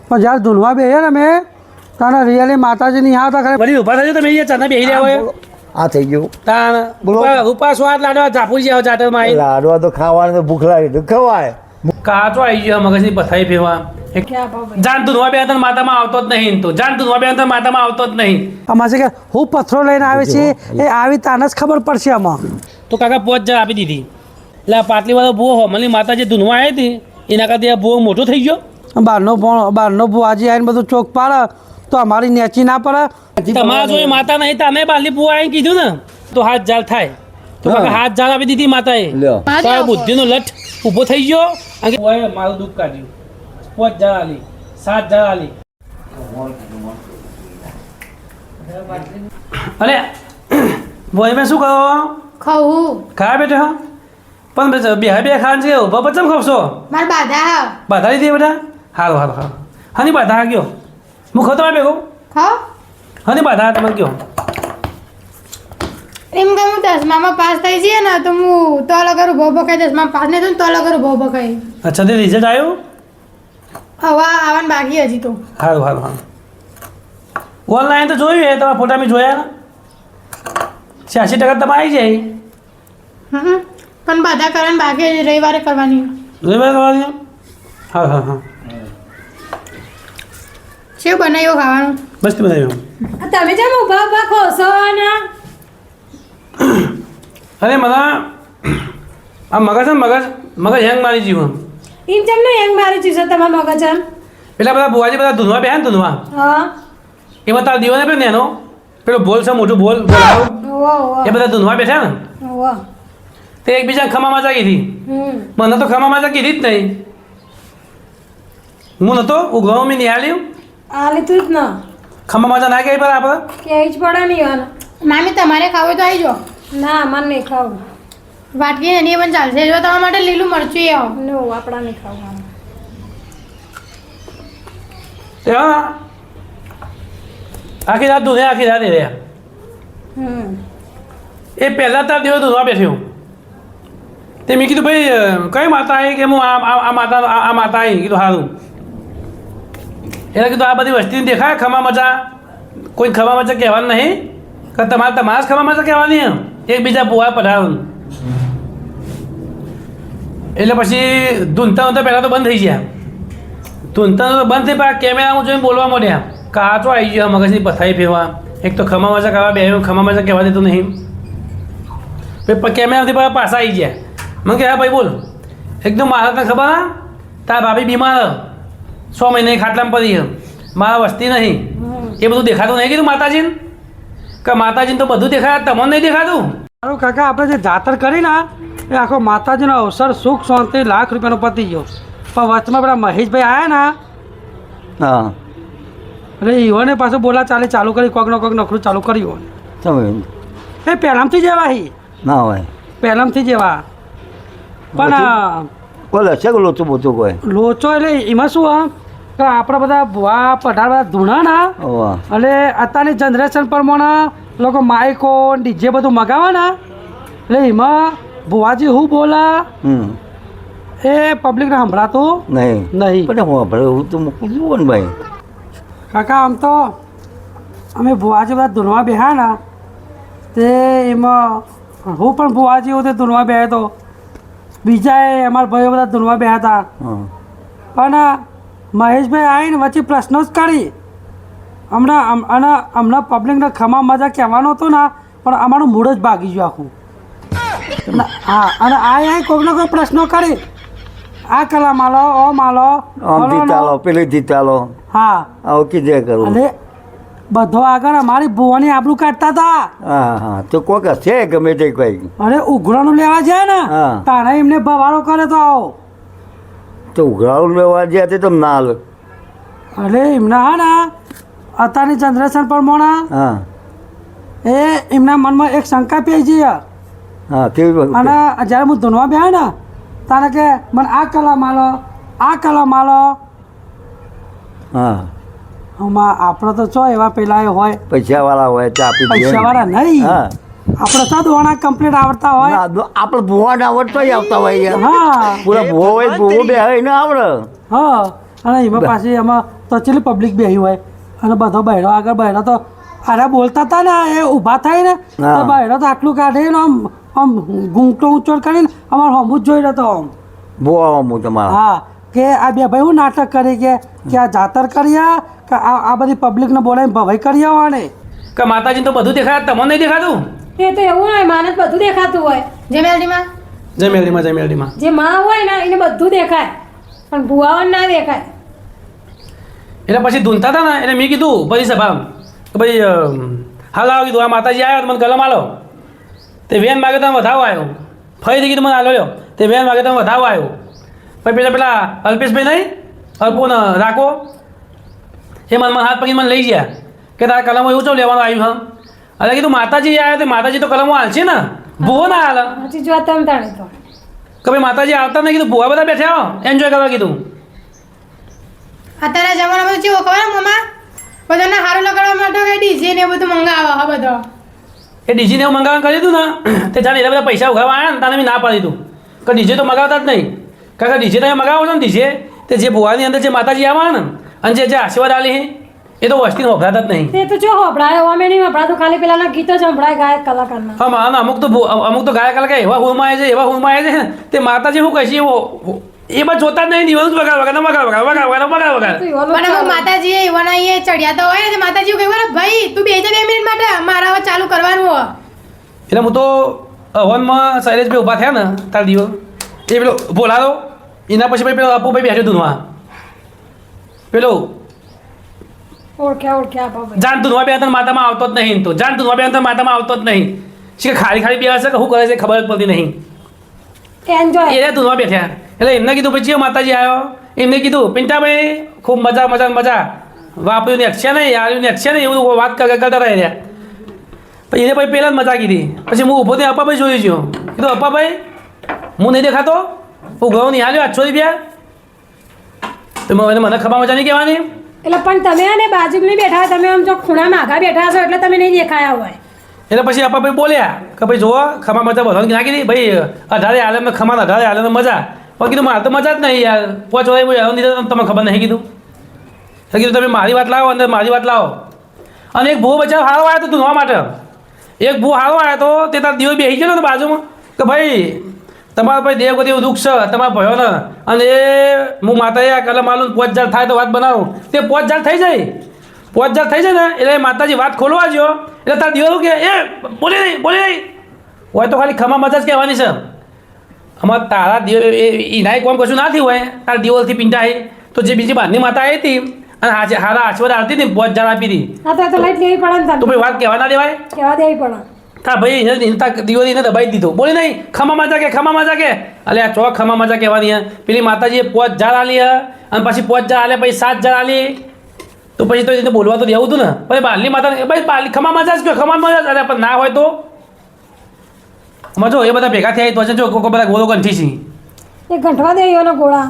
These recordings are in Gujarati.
પણ જ્યારે ધૂનવા બેહીએ ને મેં તાને રિયલી માતાજીની યાદ કરે. વળી ઊભા થજો તમે અહીંયા ચાના બેહી રહ્યા હોય. આ થઈ ગયું તાણ ઉપાસ વાત લાડવા ઝાપુજી આવો ચાટરમાં આવી. લાડવા તો ખાવાનું તો ભૂખ લાગી તો ખવાય. કાચો આવી ગયો મગજની પથારી ફેરવા. જાન ધૂનવા બે હતા માતામાં આવતો જ નહીં. તો જાન ધૂનવા બે હતા માતામાં આવતો જ નહીં. આમાં છે કે હું પથ્થરો લઈને આવે છે એ આવી તાને જ ખબર પડશે આમાં. તો કાકા પોચ જરા આપી દીધી. એટલે આ પાટલીવાળો ભૂવો હોમલી માતા જે ધૂનવા આવી હતી એના કરતા આ ભૂવો મોટો થઈ ગયો. બહારનો ભુવાજી આવીને બધું ચોક પાડે તો અમારી નેચી ના પડે. તમારા જોઈ માતા નહીં તમે બાલી ભૂવા આવીને કીધું ને તો હાથ જાલ થાય. તો કાકા હાથ જાલ આપી દીધી માતાએ. તો બુદ્ધિનો લઠ ઊભો થઈ ગયો અને મારું દુઃખ કાઢ્યું. 5 જાળ આલી 7 જાળ આલી. અરે બોય મેં શું કહો ખાવું ખાયા બેઠો હો પણ બે ખાન છે ઉભા પચમ ખાવશો માર બાધા બાધા લીધી બેટા હારું હારું હારું હાની બાધા ગયો હું ખતો આપે કહું ખાઓ હાની બાધા તમે ગયો એમ કે હું 10મામાં પાસ થઈ જઈએ ને તો હું તોલો કરું ભો ભકાઈ 10માં પાસ નહીં થયું તોલો કરું ભો ભકાઈ. અચ્છા તે રિઝલ્ટ આવ્યું હવે આવવાનું બાકી હજી તો. સારું સારું સારું ઓનલાઈન તો જોયું એ તમારા ફોટા મેં જોયા ને 86% તમે આવી જાય. પણ બધા કરવાનું બાકી હજી રવિવારે કરવાની. રવિવારે કરવાની હા હા હા શું બનાવ્યું ખાવાનું બસ બનાવ્યું. તમે જેમ ઉભા ઉભા ખોશો ને અરે મને આ મગજ મગજ હેંગ મારી જીવન એમ જેમ ને હેંગ મારી ચીજો તમારા મગજ પેલા બધા બુવાજી બધા ધૂનવા બે ને ધૂનવા હા એમાં તારા દીવાને પેલો નેનો પેલો બોલ છે મોટું બોલ એ બધા ધૂનવા બેઠા ને તે એકબીજાને ખમા માજા કીધી. મને તો ખમા માજા કીધી જ નહીં. હું નતો ઉઘરાણું મેં નિહાળ્યું આ લીધું જ ના ખમા માજા ના કહી આપણે કે જ પડે નહીં મામી તમારે ખાવું તો આવી જાઓ. ના મને નહીં ખાવું વાટકી એની પણ ચાલશે જો તમારા માટે લીલું મરચું આવો નો આપણા નહીં ખાવું. આખી રાત ધૂને આખી રાત રહ્યા એ પહેલા તાર દિવસ ધૂનવા બેઠ્યું તે મેં કીધું ભાઈ કઈ માતા આવી કે હું આ માતા આવી કીધું સારું એટલે કીધું આ બધી વસ્તીને દેખાય ખમા મજા કોઈ ખમા મજા કહેવાનું નહીં કે તમારે જ ખમા મજા કહેવાની એકબીજા પુઆ પઢાવવાનું. એટલે પછી ધૂનતા તો પહેલાં તો બંધ થઈ ગયા. ધૂનતા તો બંધ થઈ પણ કેમેરામાં જોઈને બોલવા માંડ્યા કાચો આવી ગયો મગજની પથારી ફેરવા. એક તો ખમા મજા કરવા બે ખમા મજા કહેવા દેતું નહીં. કેમેરાથી પાછા આવી ગયા. મને કે હા ભાઈ બોલ એકદમ મારા તને ખબર હા તારા ભાભી બીમાર 6 મહિને ખાટલામાં પડી મારા વસ્તી નહીં એ બધું દેખાતું નહીં કીધું માતાજીને કે માતાજીને તો બધું દેખાય તમને નહીં દેખાતું. મારું કાકા આપણે જે જાતર કરી ને એ આખો માતાજીનો અવસર સુખ શાંતિ લાખ રૂપિયાનો પતી ગયો. પણ વચમાં પેલા મહેશભાઈ આવ્યા ને હા એટલે ઈવોને પાછું બોલા ચાલુ કરી કોક નખરું ચાલુ કર્યું. એ પહેલામથી જેવા ના હોય પહેલામથી જેવા પણ બોલે છે કે લોચો બોચો કોઈ લોચો એટલે એમાં શું કે આપણા બધા ભુવા પઢાર બધા ધૂણા ના એટલે અત્યારની જનરેશન પ્રમાણે લોકો માઇકો ડીજે બધું મગાવે ને એટલે એમાં ભુવાજી હું બોલા એ પબ્લિકને સંભળાતું નહીં પણ હું તો મૂકું છું ને ભાઈ. કાકા આમ તો અમે ભુવાજી બધા ધૂનવા બેહ્યા ને તે એમાં હું પણ ભુવાજી હું તે ધૂનવા બેહ્યો હતો બીજાએ અમારા ભાઈઓ બધા ધૂનવા બેહ્યા હતા પણ મહેશભાઈ આવીને વચ્ચે પ્રશ્નો જ કાઢી હમણાં પબ્લિકને ખમા મજા કહેવાનો હતો ને પણ અમારું મૂડ જ ભાગી ગયું આખું. હા અને આ કોઈકનો કોઈ પ્રશ્નો કાઢી આ કલા માલો ઓ માલો પેલી ચાલો હા આવું કીધે કરું અને બધો આગળ અમારી ભુવાની આબરૂ કાઢતા હતા. હા હા તો કોક હશે ગમે તે કોઈ અરે ઉઘરાણું લેવા જાય ને તારે એમને ભવાડો કરે તો આવો તો ઉઘરાણું લેવા જાય તે તમે ના હાલ. અરે એમના હા ને અત્યારની જનરેશન પ્રમાણે હા એ એમના મનમાં એક શંકા પી જઈએ હા કેવી અને જ્યારે હું ધૂનવા બેહ્યો ને તારે કે મને આ કલા માલો હા આપણે તો ચો એવા પેલા હોય પૈસાવાળા હોય તે આપી પૈસાવાળા નહીં આપણે તો દોણા કમ્પ્લીટ આવડતા હોય આપણે ભૂવા આવડતો આવતા હોય હા પૂરા ભૂવો હોય ભૂવો બે હોય ને આવડે હા અને એમાં પાછી એમાં તો ચેટલી પબ્લિક બેહી હોય અને બધો બહેરો આગળ બહેરો તો આરા બોલતા હતા ને એ ઊભા થાય ને તો હા. બહેરો તો આટલું કાઢે ને આમ ઘૂંટો ઊંચો કરીને અમારે હમું જ જોઈ રહ્યો હતો આમ બહુ આવું હું તમારા હા કે આ બે ભાઈ હું નાટક કરી કે આ જાતર કર્યા કે આ બધી પબ્લિકને બોલાવીને ભવાઈ કરી આવવાને કે માતાજીને તો બધું દેખાય તમને નહીં દેખાતું એ તો એવું હોય માને તો બધું દેખાતું હોય જય મેલડીમાં જય મેલડીમાં જે માં હોય ને એને બધું દેખાય પણ ભુવાઓને ના દેખાય એટલે પછી ધૂનતા હતા ને એટલે મેં કીધું પછી સભા કે ભાઈ હાલ આવો કીધું આ માતાજી આવ્યો તો મને કલમ આલો તે વેન માગે તો વધાવો આવ્યો ફરીથી કીધું મને આલો લ્યો તે વેન માગે તો વધાવો આવ્યો પછી પેલા અલ્પેશભાઈ નહીં અલ્પોને રાખો એ મને હાથ પકડી મને લઈ ગયા કે તારા કલમો એવું ચો લેવાનું આવ્યું હા એટલે કીધું માતાજી આવ્યા તો માતાજી તો કલમો હાલશે ને ભૂવો ના હાલ હજી જો તમે તાણે તો કે ભાઈ માતાજી આવતા નહીં કીધું ભૂવા બધા બેઠા હો એન્જોય કરવા કીધું અત્યારે જમાનામાં કેવો ખબર મમ્મા બધાને સારું લગાડવા માટે કઈ ડીજે ને એ બધું મંગાવો હા બધો એ ડીજીને એવું મંગાવવાનું કરી દીધું ને તે ચાલે એટલા બધા પૈસા ઉઘાડવા આવ્યા ને તને મેં ના પાડી દીધું કે ડીજે તો મગાવતા જ નહીં કારણ કે ડીજે તમે મગાવો છો ને ડીજે તે જે ભુવાની અંદર જે માતાજી આવવા ને અને જે આશીર્વાદ આલી એ તો વસ્તીને વપરાતા જ નહીં તે તો જો હભળાય અમે નહીં હભળાતું ખાલી પેલાના ગીતો જ સંભળાય ગાયક કલાકારના હા અને અમુક તો ગાયક કલાકાર એવા હુરમાય છે ને તે માતાજી શું કહેશે એવો એ બસ જોતા જ નહીં દિવસ વગાડ તો એવો પણ અમુક માતાજીએ એવાના અહીંયા ચડ્યા તો હોય ને તે માતાજી કહે ભાઈ તું બે 2 મિનિટ માટે મારા હવે ચાલુ કરવાનું હો એટલે હું તો હવનમાં શૈલેષભાઈ ઊભા થયા ને તાર દિવસ એ પેલો બોલાવો એના પછી પેલો અપુભાઈ બેઠો ધૂનવા પેલો ઓળખ્યા બાબા જાન ધૂનવા બે તને માતામાં આવતો જ નહીં તો જાન ધૂનવા બે તને માતામાં આવતો જ નહીં છે કે ખાલી બે હશે કે શું કરે છે ખબર જ પડતી નહીં એન્જોય એ ધૂનવા બેઠ્યા એટલે એમને કીધું પછી માતાજી આવ્યો એમને કીધું પિંટાભાઈ ખૂબ મજા વાપર્યું ને અક્ષય નહીં આર્યું ને અક્ષય નહીં એવું વાત કરતા રહ્યા પછી એને પછી પહેલાં જ મજા કીધી પછી હું ઊભો થઈને અપ્પાભાઈ જોઈ છું કીધું અપ્પાભાઈ હું નહીં દેખાતો હું ઘઉં નહીં હાલ્યો 800 રૂપિયા તો મને ખબર મજા નહીં કહેવાની એટલે પણ તમે અને બાજુમાં બેઠા હોય, તમે આમ જો ખૂણામાં આઘા બેઠા છો એટલે તમે નહીં દેખાયા હોય એટલે પછી અપ્પાભાઈ બોલ્યા કે ભાઈ જુઓ ખમા મજા બધાને નાખી દીધી ભાઈ 18 આલમને ખમા 18 આલમને મજા પણ કીધું મારે તો મજા જ નહીં યાર પાંચ વાગે તમને ખબર નહીં કીધું એટલે કીધું તમે મારી વાત લાવો અંદર મારી વાત લાવો અને એક ભૂવો બચાવ હારો આવ્યો હતો ધૂનવા માટે એક ભૂવો હારો આવ્યો હતો તે તાર દિવસ બેસી ગયો ને બાજુમાં કે ભાઈ તમારા ભાઈ દેવગતિ એવું દુઃખ છે તમારા ભયોને અને એ હું માતાએ કલમ આલું 5000 થાય તો વાત બનાવું તે 5000 થઈ જાય 5000 થઈ જાય ને એટલે માતાજી વાત ખોલવા જો એટલે તાર દિવસ કે એ બોલી નહીં હોય તો ખાલી ખમા મજા જ કહેવાની છે અમારે તારા દિવ એનાય કોમ કશું ના થયું હોય તારા દિવસથી પિંટાઈ તો જે બીજી બહારની માતા આવી હતી અને હારા આશીર્વાદ આવતી હતી 5000 આપી હતી હા તો લાઈટ લેવી પડે ને તો ભાઈ વાત કહેવા ના દેવાય કહેવા દેવી પડે તાર ભાઈ દિવસ એને દબાઈ દીધો બોલી નહીં ખમા મજા કે અલે આ ચોક ખમા મજા કહેવાની હે પેલી માતાજીએ 5000 આલી હે અને પછી 5000 આલે પછી 7000 આલી તો પછી તો એને બોલવા તો દેવું હતું ને પછી બહારની માતા ભાઈ બહારની ખમા મજા જ કહો ખમા મજા જ અરે પણ ના હોય તો જો એ બધા ભેગા થયા તો જો કોઈ બધા ગોળો કંઠી છે એ ગંઠવા દે એનો ગોળા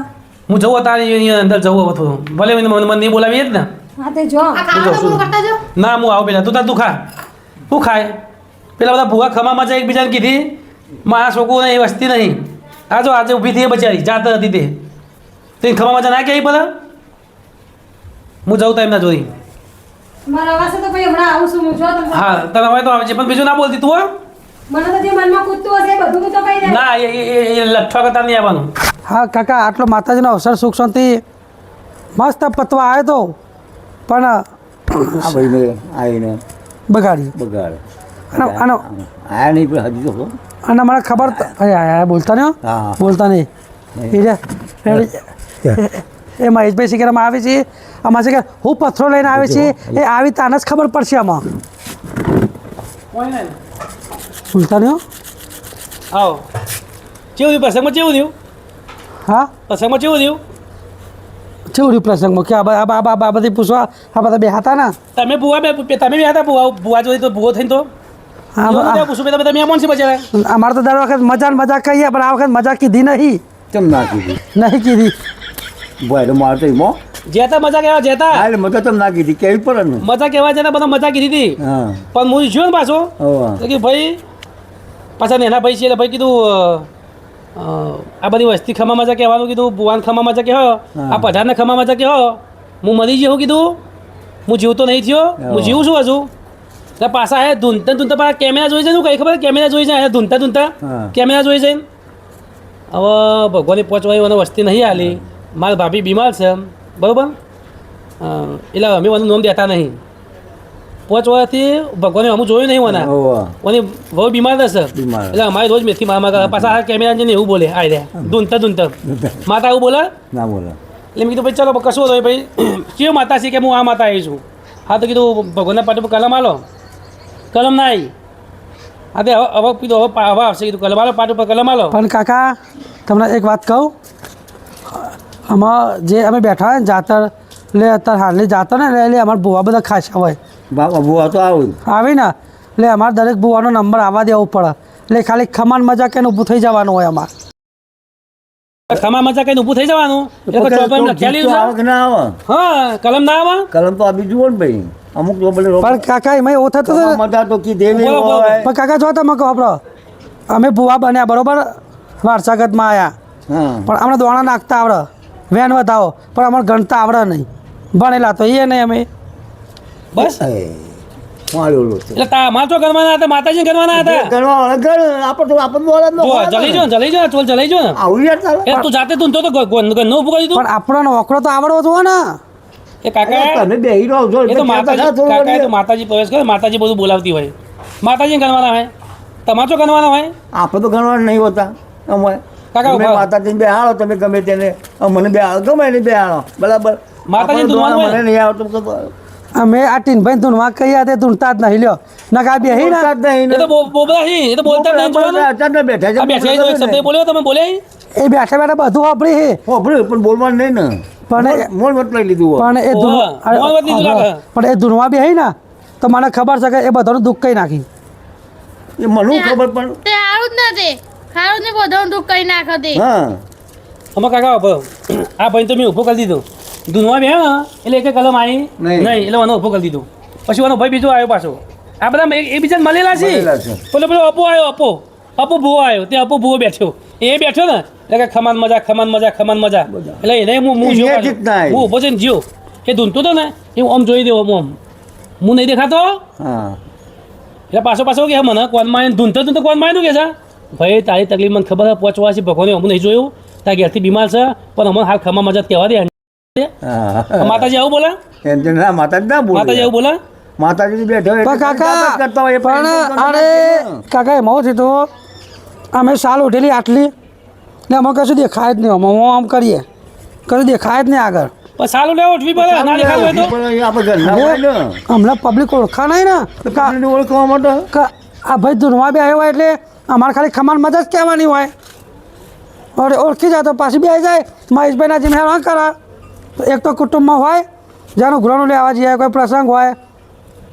હું જવું તારી એની અંદર જવું હવે થોડું ભલે મને નહીં બોલાવી જ ને હા તે જો આ ખાવા તો પૂરું કરતા જો ના હું આવું પેલા તું ખા શું ખાય પેલા બધા ભૂવા ખમા મજા એકબીજાને કીધી મારા છોકરું નહીં વસ્તી નહીં આ જો આજે ઊભી થઈ બચારી જાત હતી તે ખમા મજા ના કહી બધા હું જવું તા એમના જોડી મારા વાસે તો ભાઈ હમણાં આવું છું હું જો તમને હા તને હવે તો આવે છે પણ બીજું ના બોલતી તું હો મને તો જે મનમાં કૂદતું હશે એ બધું તો કહી દે ના એ લઠ્ઠા કરતા નહીં આવવાનું હા કાકા આટલો માતાજીનો અવસર સુખ શાંતિ મસ્ત પતવા આવ્યો તો પણ આ ભાઈને આવીને બગાડી બગાડે આનો આયા નહીં પણ હજી તો હો. અને મને ખબર બોલતા નહીં હો. હા. બોલતા નહીં એ મહેશભાઈ શિખરમાં આવે છે આમાં છે કે હું પથ્થરો લઈને આવે છે એ આવી તાને જ ખબર પડશે આમાં બોલતા નહીં હો. આવો કેવું થયું પ્રસંગમાં કેવું થયું હા પ્રસંગમાં કેવું થયું કેવું રહ્યું પ્રસંગમાં કે આ બધી પૂછવા આ બધા બે હતા ને તમે બુવા તમે બી હતા બુવા જોઈ તો બુવો થઈને તો પૂછું બધા મહેમાન છે બચારા અમારે તો દર વખત મજા કહીએ પણ આ વખત મજા કીધી નહીં કેમ ના કીધી નહીં કીધી ભાઈ તો મારે તો એમાં જેતા મજા કહેવા જેતા હા એટલે મજા તમે ના કીધી કેવી પડે ને મજા કહેવા જતા બધા મજા કીધી હતી હા પણ હું જોયો ને પાછો હોવે. તો કે ભાઈ પાછા નેના ભાઈ છે એટલે ભાઈ કીધું આ બધી વસ્તી ખમા મજા કહેવાનું કીધું ભુવાન ખમા મજા કહો આ પઠાણને ખમા મજા કહો હું મરી ગયો કીધું હું જીવતો નહીં થયો હું જીવું છું હજુ એટલે પાછા આયા ધૂનતા ધૂનતા પાછા કેમેરા જોઈ જાય કઈ ખબર કેમેરા જોઈ જાય ધૂનતા ધૂનતા કેમેરા જોઈ જાય હવે ભગવાનની પહોંચવાની મને વસ્તી નહીં આલી મારા ભાભી બીમાર છે બરાબર એટલે અમે મને નોમ દેતા નહીં પહોંચવાથી ભગવાને અમુક જોયું નહીં મને ઓની બહુ બીમાર હશે એટલે અમારે રોજ મેથી મારવા કરે પાછા આ કેમેરા જઈને એવું બોલે આ રહ્યા ધૂનતા ધૂનતા માતા એવું બોલે ના બોલે એટલે મેં કીધું ભાઈ ચલો કશું હોય ભાઈ કયો માતા છે કે હું આ માતા આવી છું હા તો કીધું ભગવાનના પાટી પર કલમ આલો કલમ ના આવી હા તે હવે કીધું હવે આવશે કીધું કલમ આલો પાટી પર કલમ આલો પણ કાકા તમને એક વાત કહું આમાં જે અમે બેઠા હોય ને જાતર એટલે અત્યારે હાલની જાતર ને એટલે અમારા ભૂવા બધા ખાસા હોય બાપા બુઆ તો આવું આવી ને એટલે અમારે દરેક ભૂવાનો નંબર આવવા દેવો પડે એટલે ખાલી ખમાન મજા કે ઊભું થઈ જવાનું હોય અમારે ખમા મજા કઈ ઊભું થઈ જવાનું એ તો ચોપડે લખેલી છે આવે કે ના આવે હા કલમ ના આવે કલમ તો આપી જુઓ ને ભાઈ અમુક ચોપડે પણ કાકા એમાં એવું થતું હતું ને. મજા તો કીધેલી બોલો, બોલો. હોય પણ કાકા જો તમે કહો આપણો અમે ભૂવા બન્યા બરોબર વારસાગતમાં આવ્યા હા પણ અમને દોણા નાખતા આવડે વેન વધાવો પણ અમારે ગણતા આવડે નહીં ભણેલા તો એ નહીં અમે બસ માર્યો લો છે એટલે માર તો કરવાના હતા માતાજી કરવાના હતા કરવા આપણે તો આપણે બોલે જો જલાઈ જો ચોલ જલાઈ જો આવું યાર ચાલે એ તું જાતે તું તો ઘરનો ઉભું કરી દીધું પણ આપણો નોકરો તો આવડવો જોવો ને એ કાકા તમે બેહી રહો છો એ તો માતાજી કાકા એ તો માતાજી પ્રવેશ કરે માતાજી બધું બોલાવતી હોય માતાજી કરવાના હોય તમારે શું કરવાના હોય આપણે તો ગણવા નહીં હોતા અમે કાકા તમે ઉભા. માતાજીને બેહાડો તમે ગમે તેને મને બેહાડો ગમે એને બેહાડો બરાબર માતાજીને આપણે ધૂનવાનું મને નહીં આવતું તો અમે આ ટીનભાઈ ધૂનવા કહીએ તે ધૂનતા જ નહીં લ્યો નકા બેહી ને બોલતા જ નહીં એ તો બોબડા છે એ તો બોલતા જ નહીં જોવાનું અચાનક બેઠા છે આ બેઠા છે, એક શબ્દ બોલ્યો તમે બોલ્યા એ બેઠા બેઠા બધું વાપરી છે પણ બોલવાનું નહીં ને પણ મોલ મત લઈ લીધું હોય. પણ એ ધૂન- ઓહો, મોં વધી ગયું લાગે. પણ એ ધૂનવા બેહી ને તો મને ખબર છે કે એ બધાનું દુઃખ કઈ નાખી એ મને ખબર પણ તે સારું જ નથી સારું જ નહીં બધાનું દુઃખ કરી નાખે તે હા અમાર કાકા ઉભો આ ભાઈ તો મેં ઊભો કરી દીધો ધૂનવા બે એટલે એક કલમ આવી નહીં. નહીં એટલે મને ઊભો કરી દીધું પછી એનો ભાઈ બીજો આવ્યો પાછો આ બધા એ બીજા મળેલા મળેલા છે છે. પેલો અપો આવ્યો અપો ભૂવો આવ્યો તે અપો ભૂવો બેઠ્યો એ બેઠ્યો ને એટલે કે ખમાન મજા એટલે એને હું એ જ્યો એક જ ના પાછો. આવ્યું. હું ઊભો થઈને જ્યો એ ધૂનતો હતો ને એ હું આમ જોઈ દેવો આમ હું નહીં દેખાતો હા એટલે પાછો કે મને કોનમાં આવીને ધૂનતો કોનમાં આવ્યું કે છે ભાઈ તારી તકલીફ મને ખબર છે પહોંચવા છે ભગવાને અમને નહીં જોયું તારા ઘેરથી બીમાર છે પણ અમને હાલ ખમા મજા કહેવા દે હા માતાજી આવું બોલે એમ તો ના માતાજી ના બોલે માતાજી આવું બોલે માતાજી બેઠો હોય પણ એટલે કાકા કરતા હોય એ પણ પણ અરે કાકા એમાં છે તો અમે સાલ ઉઠેલી આટલી ને અમે કશું દેખાય જ નહીં અમે આમ કરીએ કશું દેખાય જ નહીં આગળ પણ સારું લેવો ઉઠવી પડે ના દેખાતું હોય તો પણ આપણે ઘરના હોય ને હમણાં પબ્લિક ઓળખા નહીં ને તો કાકડીને ઓળખવા માટે કે આ ભાઈ ધૂનવા બે આવ્યો હોય એટલે અમારે ખાલી ખમાન મજા જ કહેવાની હોય અરે ઓળખી જાય તો પાછી બે જાય મહેશભાઈના જીમ હેરાન કરા તો એક તો કુટુંબમાં હોય જેનું ઘરનું લેવા જઈએ કોઈ પ્રસંગ હોય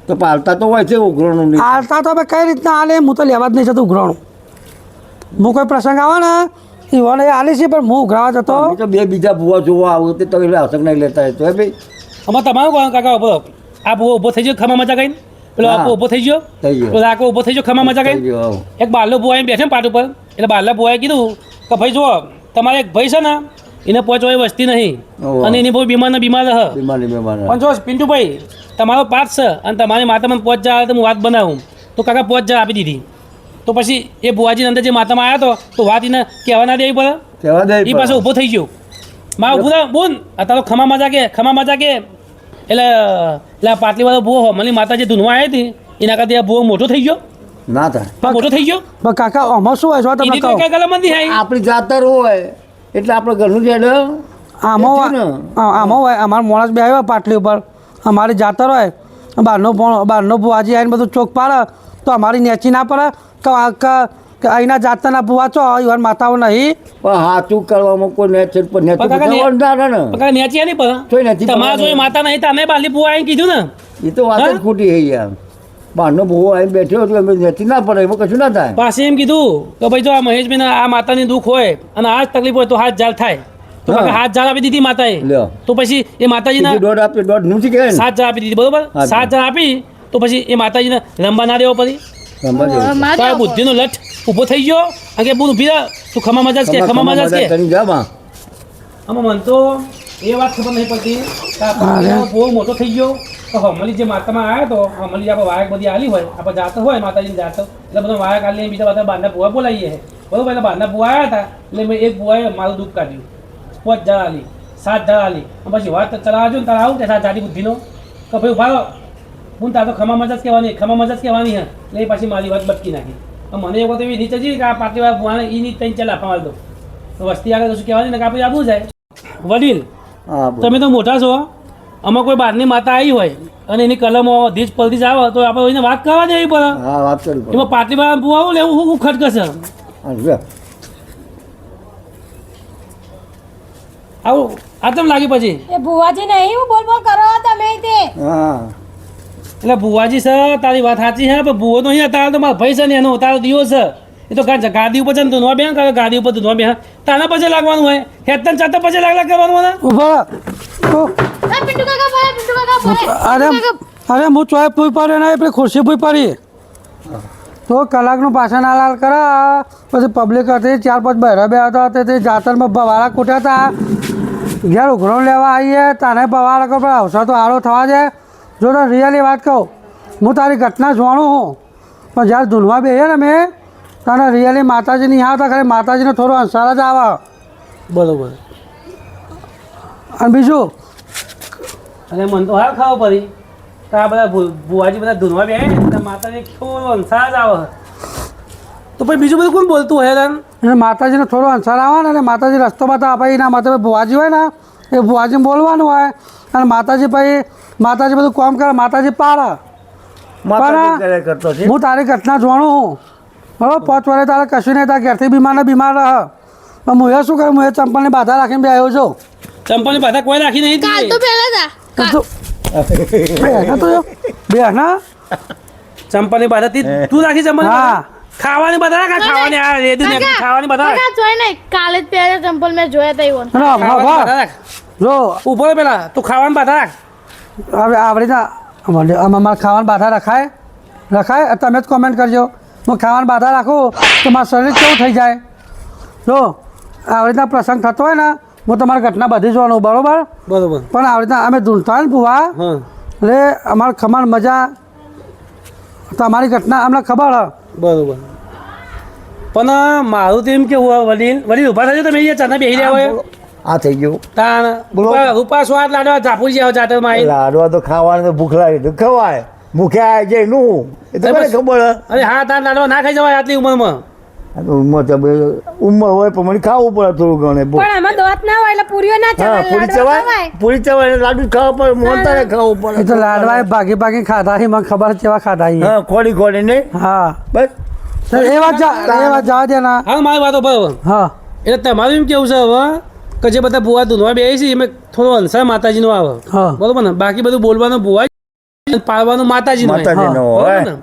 તો પાલતા તો હોય છે ઉઘરાણું નહીં હાલતા તો હવે કઈ રીતના હાલે હું તો લેવા જ નહીં જતું ઘરનું હું કોઈ પ્રસંગ આવે ને ઈવોને એ હાલી છે પણ હું ઉઘરાવા જતો અમે તો બે બીજા ભૂવા જોવા આવું તે તો એટલે અસર નહીં લેતા હોય તો હે ભાઈ અમારે તમારું કોણ કાકા ઉભો આ ભૂવો ઊભો થઈ ગયો ખમા મજા કહીને પેલો હા. આપો ઊભો થઈ ગયો થઈ ગયો. પેલો આકો ઊભો થઈ ગયો ખમા મજા થઈ કહીને ગયો, આવું. એક બારલો ભૂવા આવીને બેઠે ને પાટ ઉપર એટલે બારલા ભૂવાએ કીધું કે ભાઈ જુઓ તમારે એક ભાઈ છે ને એને પહોંચવા વસ્તી નહીં ઓહો. અને એની બહુ બીમાર રહે બીમારી બીમારી પણ જો પિન્ટુભાઈ તમારો પાઠ છે અને તમારી માતા મને પહોંચ જાય તો હું વાત બનાવું તો કાકા પહોંચ જા આપી દીધી તો પછી એ બુવાજીની અંદર જે માતામાં આવ્યો હતો તો વાત એને કહેવા ના દેવી પડે કહેવા દે એ પાછો ઊભો થઈ ગયો માં ઊભું થા બોન અત્યારે તો ખમા મજા કે એટલે આ પાટલીવાળો ભૂવો મને માતા જે ધૂનવા આવી હતી એના કરતા આ ભૂવો મોટો થઈ ગયો ના થાય આ મોટો થઈ ગયો પણ કાકા આમાં શું હોય જો તમને એની તો કહું કઈ ગલમ નથી આવી આપણી જાતર હોય એટલે આપણે ઘરનું જ હેડે આમાં એ થયું હોય આમાં હોય અમારા માણસ બે આવ્યો પાટલી ઉપર અમારી જાતર હોય બહારનો ભુવાજી આવીને બધું ચોક પાડે તો અમારી નેચી ના પડે કે અહીંના જાતરના ભુવા છો ઈવન માતાઓ નહીં પણ હાથું કરવામાં કોઈ નેચર પર નેચર પણ કાકા ના રહે ને કાકા નેચી નહીં તોય પડે નથી તમારા જોઈ માતા નહીં તમે બાલી ભૂવા આવીને કીધું ને એ તો વાત જ હા? ખોટી છે યાર બહારનો ભૂવો આવીને બેઠો એટલે અમે નેચી ના પડે એમાં કશું ના થાય પાસે એમ કીધું કે ભાઈ જો આ મહેશભાઈ આ માતાની દુઃખ હોય અને આ જ તકલીફ હોય તો હાથ જાલ થાય તો હા. કાકા હાથ જાલ આપી દીધી માતાએ લ્યો. તો પછી એ માતાજીના બીજી દોઢ આપી દોઢ નથી કહેવાય ને 7 જાલ આપી દીધી બરોબર હા. 7 જાલ આપી તો પછી એ માતાજીને રંબા ના દેવો પડી સમજ મારે તો આ બુદ્ધિનો લઠ ઊભો થઈ ગયો અને કે બોલ ઊભી રહે તું ખમા મજાજ કે ખમા મજાજ કે કરી જા બા આમાં મન તો એ વાત ખબર નહીં પડતી કે આ પાટીવાળો બહુ મોટો થઈ ગયો તો હમલી જે માતામાં આવ્યો તો હમલી આપણે વાયક બધી આલી હોય આપણે જાતો હોય માતાજીની જાતો એટલે બધો વાયક આલી બીજા બધા બહારના બુવા બોલાવીએ બરોબર એટલે બહારના બુવા આવ્યા હતા એટલે મેં એક બુવાએ મારું દુઃખ કાઢ્યું 5 જણા આલી 7 જણા આલી અને પછી વાત ચલાવજો ને તારે આવું કે જાડી બુદ્ધિનો કે ભાઈ ઉભા રહો હું તાર તો ખમા મજાજ કહેવાની હે એટલે એ પાછી મારી વાત બટકી નાખી મને એક વખત એવી નીચે જઈ કે આ પાટીવાળા બુવાને એની 3-4 લાફા મારી દો તો વસ્તી આગળ કશું કહેવાની ને કે આપણે આવવું જાય વડીલ હા બોલ. તમે તો મોટા છો આમાં કોઈ બહારની માતા આવી હોય અને એની કલમો ધીજ પલથી જ આવે તો આપણે એને વાત કરવા દેવી પડે હા વાત કરી પડે. એમાં પાટીવાળા બુઆ લેવું હું ખટકશે હા લે. આવું આ તેમ લાગી પછી એ ભુવાજી નહીં હું બોલ બોલ કરો તમે તે હા એટલે બુવાજી સર તારી વાત સાચી છે પણ બુવો તો અહીંયા તારો તો મારો ભાઈ છે ને એનો તારો દિવસ છે એ તો ગાદી ઉપર છે ને ધૂનવા બેન કરે ગાદી ઉપર ધૂનવા બેન તાના પછી લાગવાનું હોય હેતન ચાતા પછી લાગ કરવાનું હોય ઊભા રહો. પિન્ટુ કાકા બોલે પિન્ટુ કાકા બોલે અરે હું ચોય પૂઈ પડે ને પેલી ખુરશી પૂઈ પડી તો કલાકનું પાછા ના લાલ કરા પછી પબ્લિક હતી 4-5 બહેરા બે હતા તે જાતરમાં બવાળા કૂટ્યા હતા ઘેર ઉઘરાણ લેવા આવીએ તાને બવાળા કરો પણ અવસર તો આરો થવા દે જો તો રિયલી વાત કહું હું તારી ઘટના જાણું હું પણ જ્યારે ધૂનવા બેહીએ ને મેં તને રિયલી માતાજી નહીં આવતા ખાલી માતાજીનો થોડો અંસાર જ આવે બરોબર અને બીજું અને મને તો હાલ ખાવા પડી તો આ બધા બુવાજી બધા ધૂનવા બે ને માતાજી કેવો અંસાર જ આવે તો પછી બીજું બધું કોણ બોલતું હોય તને અને માતાજીનો થોડો અંસાર આવે ને અને માતાજી રસ્તો બતાવે પછી એના માથે ભુવાજી હોય ને એ ભુવાજીને બોલવાનું હોય અને માતાજી પછી માતાજી બધું કામ કરે માતાજી પાડે માતાજી પણ કરે કરતો છે હું તારી ઘટના જાણું હું બરાબર 5 વર્ષે તારે કશું નહીં તારા ઘેરથી બીમાર રહે પણ હું એ શું કરું હું એ ચંપલની બાધા રાખીને બે આવ્યો છું ચંપલની બાધા કોઈ રાખી નહીં કાલ તો પહેલા હતા તો બેહના તો બેહના ચંપલની બાધા તું રાખી ચંપલ હા ખાવાની બાધા રાખ ખાવાની આ રેડી ને ખાવાની બાધા રાખ કાકા જોઈ નહીં કાલે જ પહેલા ચંપલ મેં જોયા હતા ઈવન ના ખાવાની બાધા હા રાખ જો ઉભો રહે પેલા તું ખાવાની બાધા રાખ હવે આવડી ના અમારે ખાવાની બાધા રખાય તમે જ કોમેન્ટ કરજો હું ખાવાની બાધા રાખું તો મારું શરીર કેવું થઈ જાય જો આવી રીતના પ્રસંગ થતો હોય ને હું તમારી ઘટના બધી જોવાનું બરાબર બરોબર પણ આવી રીતના અમે ધૂળતા ને ભૂવા હા એટલે અમારે ખમાણ મજા તમારી ઘટના અમને ખબર હ બરોબર પણ મારું તો એમ કેવું વડીલ ઊભા થજો તમે અહીંયા ચાના બેસી રહ્યા હોય આ થઈ ગયું તાણ બોલો. રૂપા સ્વાદ લાડવા ઝાપુર જાવ જાતરમાં આવી લાડવા તો ખાવાનું તો ભૂખ લાગી તો ખવાય ભૂખ્યા આવી જાય નું એ તો મને ખબર હે. અરે હા તાર લાડવા ના ખાઈ જવાય આટલી ઉંમરમાં આ તો ઉંમર હોય પણ મને ખાવું પડે થોડું ઘણું પણ આમાં દોત ના હોય એટલે પૂરીઓ ના હા ચવાય પૂરી ચવાય એટલે લાડુ જ ખાવા પડે મોલતા ખાવું પડે એ તો લાડવા ભાગી ભાગી ખાધા છે મને ખબર છે કેવા ખાધા છે હા ખોડી નહીં હા બસ તો એ વાત જવા દે ના હા મારી વાતો બરોબર હા એટલે તમારું એમ કેવું છે હવે કે જે બધા ભુવા ધૂનવા બે છે એમાં થોડો અંસાર માતાજીનો આવે હા બરોબર ને બાકી બધું બોલવાનું ભુવા પાડવાનું માતાજી માતાજીનો હોય.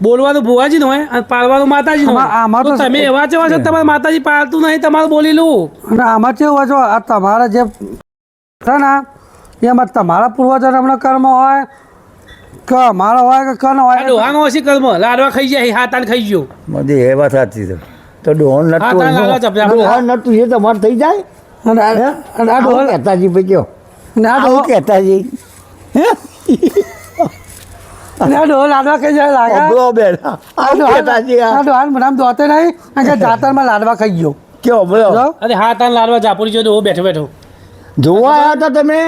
બોલવાનું ભુવાજી હોય અને પાડવાનું માતાજી આમાં તો- તમે એવા છે તમારે માતાજી પાડતું નહીં તમારું બોલેલું અને આમાં કેવું હોય જો આ તમારા જે છે ને એમાં તમારા પૂર્વજન્મનો કર્મ હોય કે અમારો હોય કે કન હોય ડોહાનો હશે કર્મ લાડવા ખાઈ જાય હાથ આન ખાઈ ગયો બધી એ વાત સાચી છે તો ડોહન હા, તાર લાડવા ચપલા. નતું ડોહન નતું એ તમારે થઈ જાય અને આ આવું ડોહલ કહેતાજી ભાઈ કયો અને આ આવું ડોહલ કહેતાજી અને આ ડોહલ લાડવા કઈ જાય લાગે અબળો બેન આવું કહેતાજી આ ડોહાન મને આમ દોતે નહીં કારણ કે જાતરમાં લાડવા ખાઈ ગયો કયો બોલો જો અરે હાથ આન લાડવા ઝાપુરી જો બેઠો બેઠો જોવા આવ્યા હતા તમે